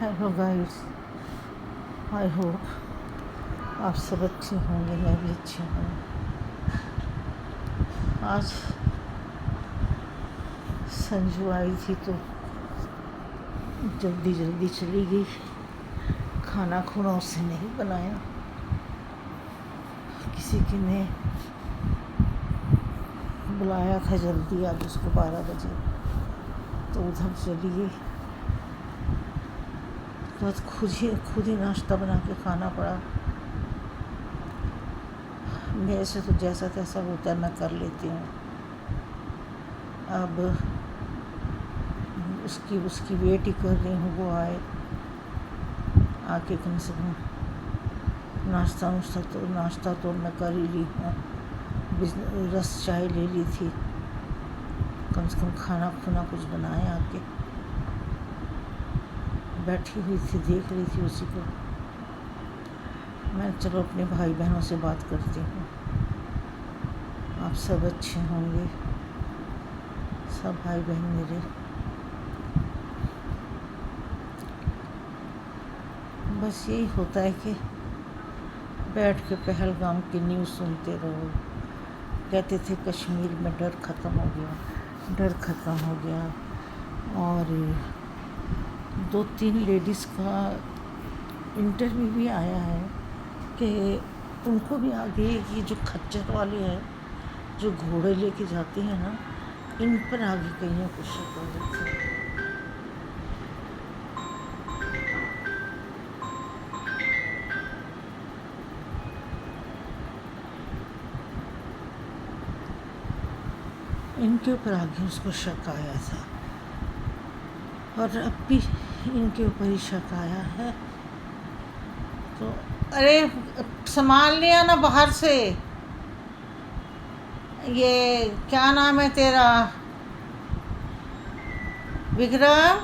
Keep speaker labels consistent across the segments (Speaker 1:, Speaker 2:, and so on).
Speaker 1: Hello guys, I hope आप सब अच्छे होंगे, मैं भी अच्छी हूँ। आज संजू आई थी तो जल्दी जल्दी चली गई। खाना खुना उससे नहीं बनाया, किसी की ने बुलाया था जल्दी आज उसको 12 बजे, तो उधर चली गई। तो आज खुद ही नाश्ता बना के खाना पड़ा। मेरे से तो जैसा तैसा होता है मैं कर लेती हूँ। अब उसकी वेट ही कर रही हूँ, वो आए, आके कम से कम नाश्ता तो मैं कर ही ली हूँ। रस चाय ले ली थी, कम से कम खाना खुना कुछ बनाए। आके बैठी हुई थी, देख रही थी उसी को। मैं चलो अपने भाई बहनों से बात करती हूँ। आप सब अच्छे होंगे, सब भाई बहन मेरे। बस यही होता है कि बैठ के पहलगाम की न्यूज़ सुनते रहो। कहते थे कश्मीर में डर ख़त्म हो गया, और 2-3 लेडीज़ का इंटरव्यू भी आया है कि उनको भी आगे ये जो खच्चर वाले हैं जो घोड़े लेके जाते हैं ना, इन पर आगे कहीं कुछ शक हो जाता है। इनके ऊपर आगे उसको शक आया था, और अब भी इनके ऊपर ही शक आया है। तो अरे सामान लिया ना बाहर से। ये क्या नाम है तेरा, विक्रम?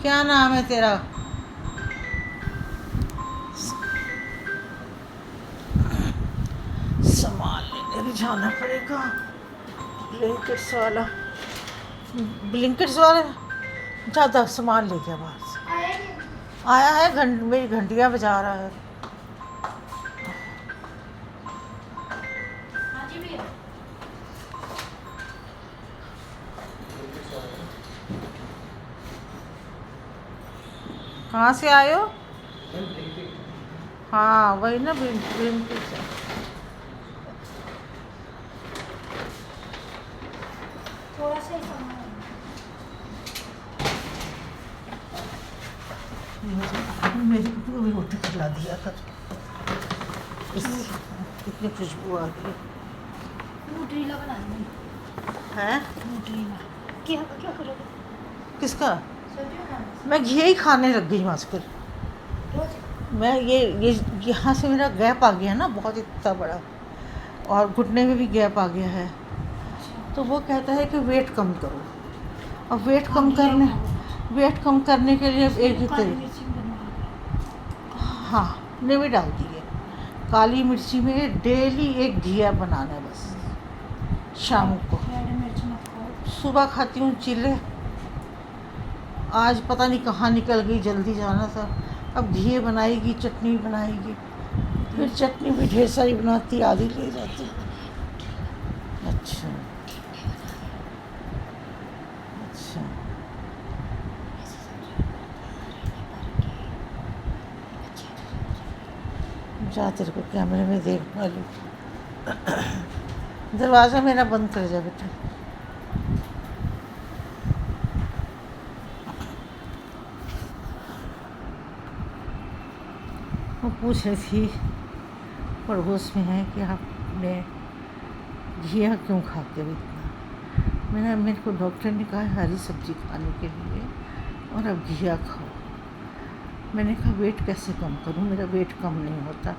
Speaker 1: क्या नाम है तेरा? सामान लेने भी जाना पड़ेगा। ब्लिंकिट्स वाला ज़्यादा सामान ले गया बाहर से। आया है, मेरी घंटियाँ बजा रहा है। कहाँ से आए हो? हाँ वही ना, ब्लिंकिट्स है।
Speaker 2: थोड़ा सा ही सामान
Speaker 1: मेरे को भी रोटी खिला दिया था, इतनी खुशबू आ गई
Speaker 2: न्यूट्रीला बना दूँगी।
Speaker 1: है।
Speaker 2: न्यूट्रीला क्या करोगे?
Speaker 1: किसका?
Speaker 2: सब्जी बनाना
Speaker 1: मैं घी ही खाने लग गई हूँ आजकल।
Speaker 2: रोज।
Speaker 1: मैं ये यहाँ से मेरा गैप आ गया ना बहुत इतना बड़ा, और घुटने में भी गैप आ गया है। तो वो कहता है कि वेट कम करो। और वेट कम करने के लिए एक ही तरीका, हाँ नहीं डाल दी है। काली मिर्ची में डेली एक घिया बनाना है बस। शाम को सुबह खाती हूँ चिल्ले। आज पता नहीं कहाँ निकल गई, जल्दी जाना था। अब घी बनाएगी, चटनी बनाएगी, फिर चटनी भी ढेर सारी बनाती, आधी ले जाती। अच्छा अच्छा, जा तेरे को कैमरे में देख पा लूँ। दरवाज़ा मेरा बंद कर जा बेटा। वो पूछ रही थी पड़ोस में है कि आपने घिया क्यों खाते हो इतना। मेरे को डॉक्टर ने कहा हरी सब्जी खाने के लिए, और अब घिया खाओ। मैंने कहा वेट कैसे कम करूं, मेरा वेट कम नहीं होता।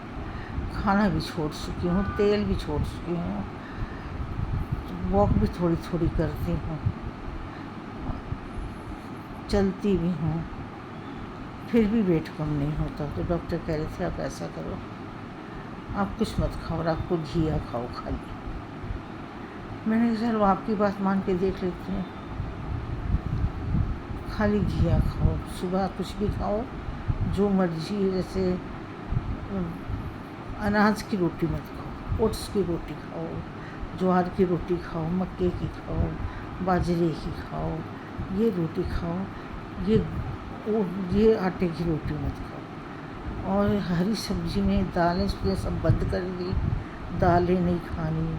Speaker 1: खाना भी छोड़ चुकी हूँ, तेल भी छोड़ चुकी हूँ, वॉक भी थोड़ी थोड़ी करती हूँ, चलती भी हूँ, फिर भी वेट कम नहीं होता। तो डॉक्टर कह रहे थे आप ऐसा करो, आप कुछ मत खाओ और आपको घिया खाओ खाली। मैंने कहा चलो आपकी बात मान के देख लेती हूँ, खाली घिया खाओ, सुबह कुछ भी खाओ जो मर्जी, जैसे अनाज की रोटी मत खाओ, ओट्स की रोटी खाओ, ज्वार की रोटी खाओ, मक्के की खाओ, बाजरे की खाओ, ये रोटी खाओ, ये आटे की रोटी मत खाओ। और हरी सब्जी में दालें ये सब बंद कर दी, दालें नहीं खानी,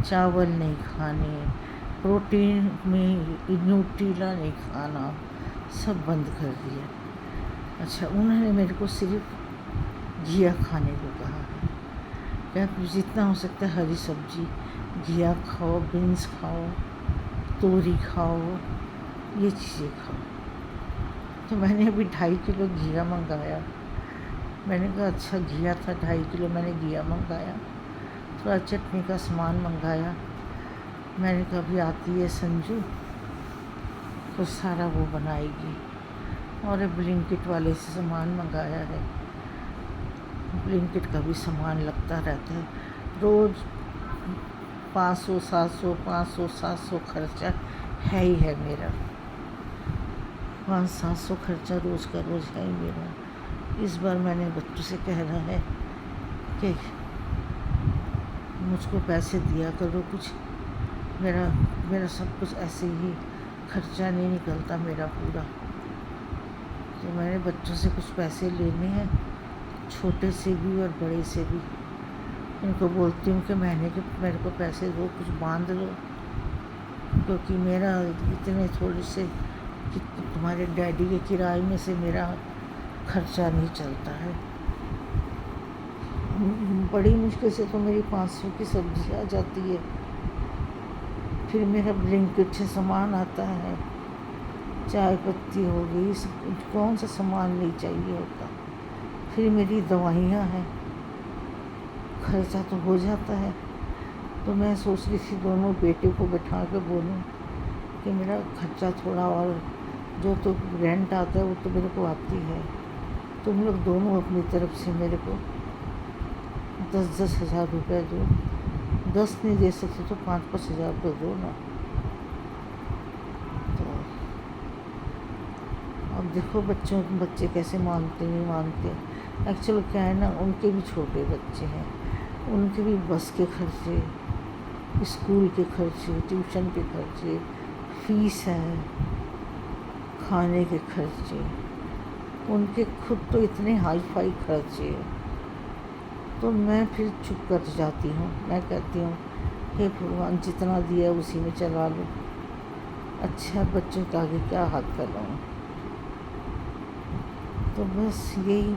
Speaker 1: चावल नहीं खाने, प्रोटीन में न्यूट्रीला नहीं खाना, सब बंद कर दिया। अच्छा, उन्होंने मेरे को सिर्फ घिया खाने को कहा है, क्या जितना हो सकता है हरी सब्जी घिया खाओ, बीन्स खाओ, तोरी खाओ, ये चीज़ें खाओ। तो मैंने अभी 2.5 किलो घिया मंगाया। मैंने कहा अच्छा घिया था, 2.5 किलो मैंने घिया मंगाया, थोड़ा चटनी का सामान मंगाया। मैंने कहा अभी आती है संजू तो सारा वो बनाएगी। और ब्लिंकिट वाले से सामान मंगाया है, ब्लिंकिट का भी सामान लगता रहता है, रोज़ 500-700 खर्चा है ही है मेरा, 500-700 खर्चा रोज़ का रोज़ है ही मेरा। इस बार मैंने बच्चों से कह रहा है कि मुझको पैसे दिया करो कुछ, मेरा सब कुछ ऐसे ही खर्चा नहीं निकलता मेरा पूरा। तो मैंने बच्चों से कुछ पैसे लेने हैं, छोटे से भी और बड़े से भी। इनको बोलती हूँ कि महीने के मेरे को पैसे दो, कुछ बांध दो, क्योंकि मेरा इतने थोड़े से कि तुम्हारे डैडी के किराए में से मेरा खर्चा नहीं चलता है। बड़ी मुश्किल से तो मेरी 500 की सब्ज़ी आ जाती है, फिर मेरा ब्लिंकिट से सामान आता है, चाय पत्ती हो गई, कौन सा सामान नहीं चाहिए होता, फिर मेरी दवाइयाँ हैं, खर्चा तो हो जाता है। तो मैं सोच रही थी दोनों बेटे को बैठा के बोलूं कि मेरा खर्चा थोड़ा, और जो तो रेंट आता है वो तो मेरे को आती है, तुम लोग दोनों अपनी तरफ से मेरे को 10-10 हज़ार रुपये दो, 10 नहीं दे सकते तो 5-5 हज़ार तो दो ना। तो अब देखो बच्चे कैसे मानते नहीं मानते। एक्चुअली क्या है ना, उनके भी छोटे बच्चे हैं, उनके भी बस के खर्चे, स्कूल के खर्चे, ट्यूशन के खर्चे, फीस है, खाने के खर्चे, उनके खुद तो इतने हाई फाई खर्चे हैं। तो मैं फिर चुप कर जाती हूँ, मैं कहती हूँ हे भगवान जितना दिया उसी में चला लो, अच्छा बच्चों के आगे क्या हाथ फैलाऊँ। तो बस यही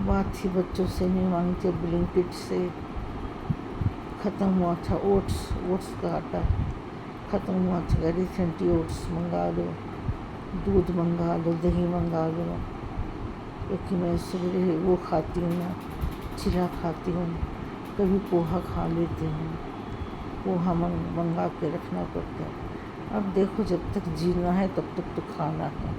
Speaker 1: बात थी, बच्चों से नहीं मांगते, ब्लिंकिट से ख़त्म हुआ था ओट्स का आटा ख़त्म हुआ था, रिसेंटली ओट्स मंगा लो, दूध मंगा लो, दही मंगा लो, क्योंकि मैं सवेरे वो खाती हूँ ना, चिला खाती हूँ, कभी पोहा खा लेती हूँ, पोहा मंगा के रखना पड़ता है। अब देखो जब तक जीना है तब तक तो खाना है,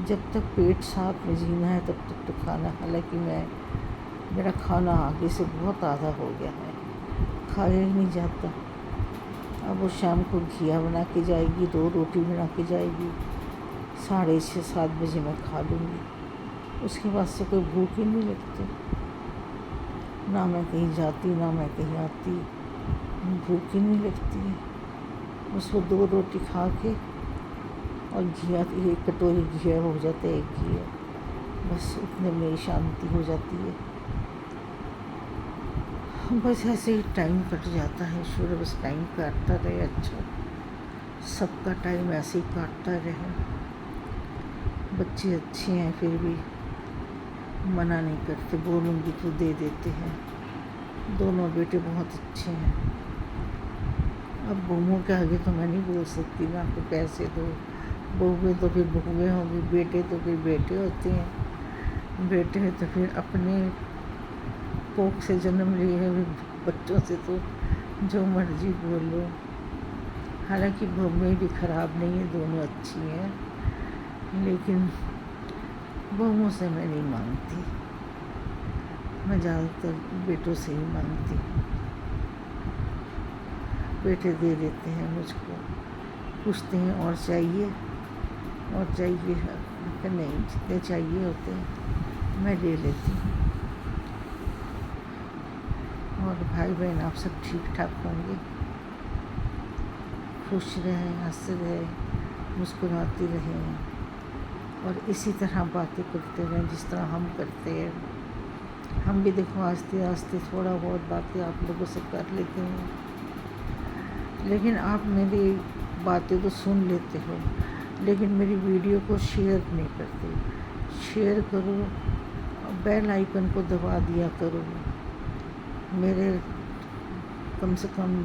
Speaker 1: जब तक पेट साथ में जीना है तब तक तो खाना। हालांकि मेरा खाना आगे से बहुत आधा हो गया है, खाया ही नहीं जाता। अब वो शाम को घिया बना के जाएगी, 2 रोटी बना के जाएगी, 6:30-7 बजे मैं खा लूँगी, उसके बाद से कोई भूख ही नहीं लगती, ना मैं कहीं जाती ना मैं कहीं आती, भूख ही नहीं लगती है। बस वो 2 रोटी खा के और घिया, 1 कटोरी घिया हो जाता है, 1 घिया, बस उतने में शांति हो जाती है। बस ऐसे ही टाइम कट जाता है, ईश्वर बस टाइम काटता रहे, अच्छा सबका टाइम ऐसे ही काटता रहे। बच्चे अच्छे हैं फिर भी मना नहीं करते, बोलूँगी तो दे देते हैं, दोनों बेटे बहुत अच्छे हैं। अब बहुओं के आगे तो मैं नहीं बोल सकती ना कि पैसे दो, बहुएँ तो फिर बहुएँ होंगी, बेटे तो फिर बेटे होते हैं, बेटे हैं तो फिर अपने कोख से जन्म लिए हैं, बच्चों से तो जो मर्जी बोलो। हालांकि बहुएँ भी ख़राब नहीं है, दोनों अच्छी हैं, लेकिन बहुओं से मैं नहीं मांगती, मैं ज़्यादातर बेटों से ही मांगती हूँ, बेटे दे देते हैं मुझको, پوچھتے ہیں اور چاہیے کہ نہیں، جتنے چاہیے ہوتے ہیں میں لے لیتی ہوں۔ اور بھائی بہن آپ سب ٹھیک ٹھاک ہوں گے، خوش رہیں، ہنس رہیں، مسکراتی رہیں، اور اسی طرح باتیں کرتے رہیں جس طرح ہم کرتے ہیں۔ ہم بھی دیکھو آہستہ آہستہ تھوڑا بہت باتیں آپ لوگوں سے کر لیتے ہیں، لیکن آپ میری باتیں تو سن لیتے ہو، لیکن میری ویڈیو کو شیئر نہیں کرتے۔ شیئر کرو، بیل آئیکن کو دبا دیا کرو، میرے کم سے کم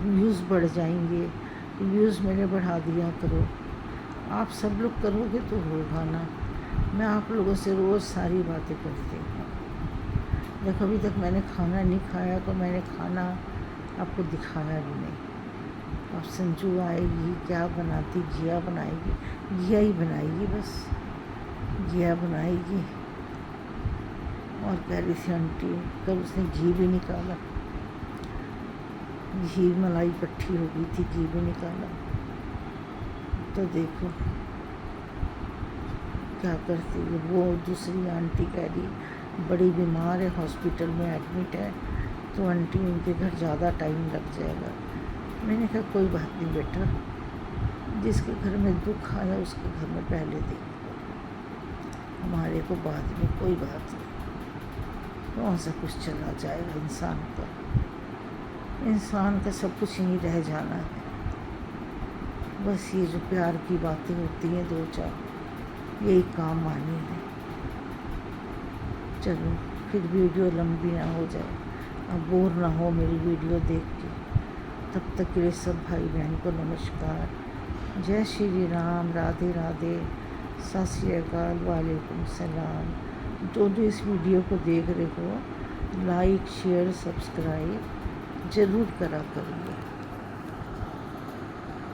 Speaker 1: ویوز بڑھ جائیں گے، ویوز میرے بڑھا دیا کرو۔ آپ سب لوگ کرو گے تو ہوگا نا۔ میں آپ لوگوں سے روز ساری باتیں کرتی ہوں۔ دیکھو ابھی تک میں نے کھانا نہیں کھایا تو میں نے کھانا آپ کو دکھایا بھی نہیں۔ اب سنجو آئے گی، کیا بناتی، گھیا بنائے گی، گھیا ہی بنائے گی، بس گھیا بنائے گی۔ اور کہہ رہی تھی آنٹی کل اس نے گھی بھی نکالا، گھی ملائی کٹھی ہو گئی تھی، گھی بھی نکالا۔ تو دیکھو کیا کرتی ہے وہ دوسری آنٹی، کہہ رہی بڑی بیمار ہے، ہاسپٹل میں ایڈمٹ ہے، تو آنٹی ان کے گھر زیادہ ٹائم لگ جائے گا۔ میں نے کہا کوئی بات نہیں بیٹا، جس کے گھر میں دکھ آیا اس کے گھر میں پہلے دیکھو، ہمارے کو بعد میں کوئی بات نہیں، کون سا کچھ چلا جائے گا انسان کا سب کچھ نہیں رہ جانا ہے، بس یہ جو پیار کی باتیں ہوتی ہیں دو چار، یہی کام آنی ہے۔ چلو پھر ویڈیو لمبی نہ ہو جائے، اب بور نہ ہو میری ویڈیو دیکھ کے، تب تک کے لیے سب بھائی بہن کو نمسکار، جے شری رام، رادھے رادھے، ست سری اکال، وعلیکم السلام۔ جو اس ویڈیو کو دیکھ رہے ہو، لائک شیئر سبسکرائب ضرور کرا کریے۔